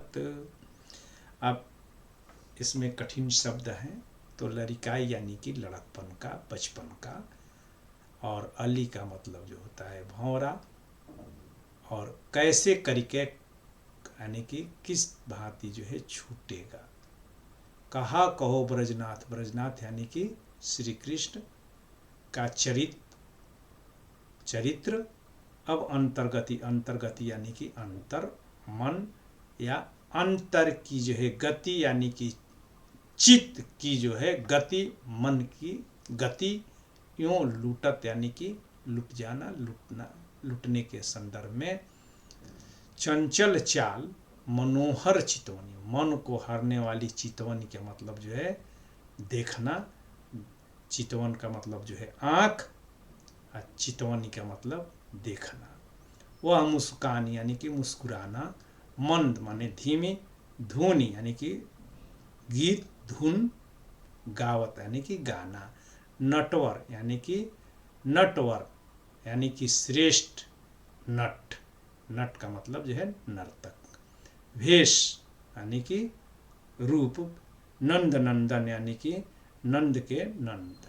लड़त। अब इसमें कठिन शब्द हैं, तो लड़िकाई यानी कि लड़कपन का, बचपन का, और अली का मतलब जो होता है भौरा, और कैसे करके यानी कि किस भांति जो है छूटेगा। कहा कहो ब्रजनाथ, ब्रजनाथ यानी कि श्री कृष्ण का चरित्र। अब अंतर्गति, अंतर्गति यानी कि अंतर, मन या अंतर की जो है गति यानी कि चित्त की जो है गति, मन की गति, यूं लूटत यानी कि लुट जाना, लुटना, लुटने के संदर्भ में। चंचल चाल मनोहर चितवनी, मन को हरने वाली चितवनी का मतलब जो है देखना, चितवन का मतलब जो है आँख, और चितवनी का मतलब देखना। वह मुस्कान यानी कि मुस्कुराना, मंद माने धीमी, धुनी यानी कि गीत, धुन, गावत यानी कि गाना, नटवर यानी कि नटवर यानी कि श्रेष्ठ नट, नट का मतलब जो है नर्तक, भेष यानी कि रूप, नंद नंदन यानी कि नंद के नंद,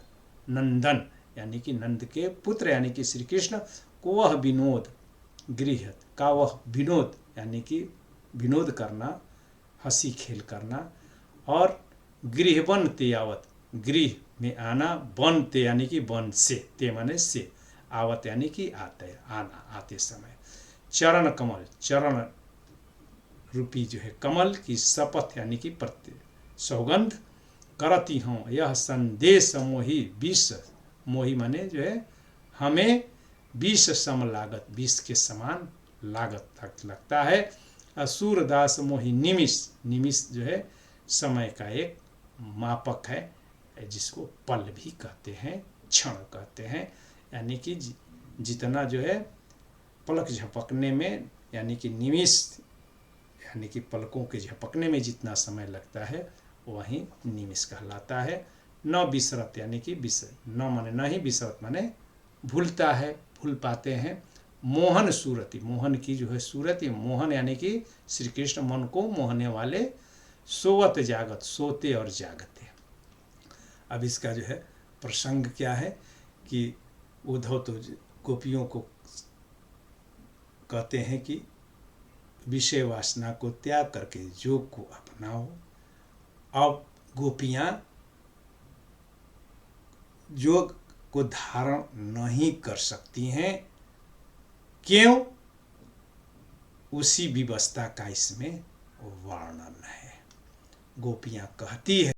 नंदन यानी कि नंद के पुत्र यानी कि श्री कृष्ण, को वह विनोद, गृह का वह विनोद यानी कि विनोद करना, हंसी खेल करना, और गृह बनते आवत, गृह में आना, बनते यानी कि बन से, ते माने से, आवत यानी कि आते, आना, आते समय। चरण कमल, चरण रूपी जो है कमल की शपथ यानी कि प्रत्यय, सौगंध करती हूँ यह संदेश मोही विष, मोही माने जो है हमें विष सम लागत, विष के समान लागत लगता है। असुरदास मोही निमिष, निमिष जो है समय का एक मापक है, जिसको पल भी कहते हैं, क्षण कहते हैं, यानी कि जितना जो है पलक झपकने में यानी कि निमिष यानी कि पलकों के झपकने में जितना समय लगता है वही निमिष कहलाता है। न बिसरत यानी कि बिसर, न माने न ही बिसरत माने भूलता है, भूल पाते हैं। मोहन सूरति, मोहन की जो है सूरति, मोहन यानी कि श्री कृष्ण मन को मोहने वाले, सोवत जागत, सोते और जागते। अब इसका जो है प्रसंग क्या है कि उद्धव तो गोपियों को कहते हैं कि विषय वासना को त्याग करके योग को अपनाओ। अब गोपियां योग को धारण नहीं कर सकती हैं, क्यों? उसी विवस्था का इसमें वर्णन है। गोपियां कहती है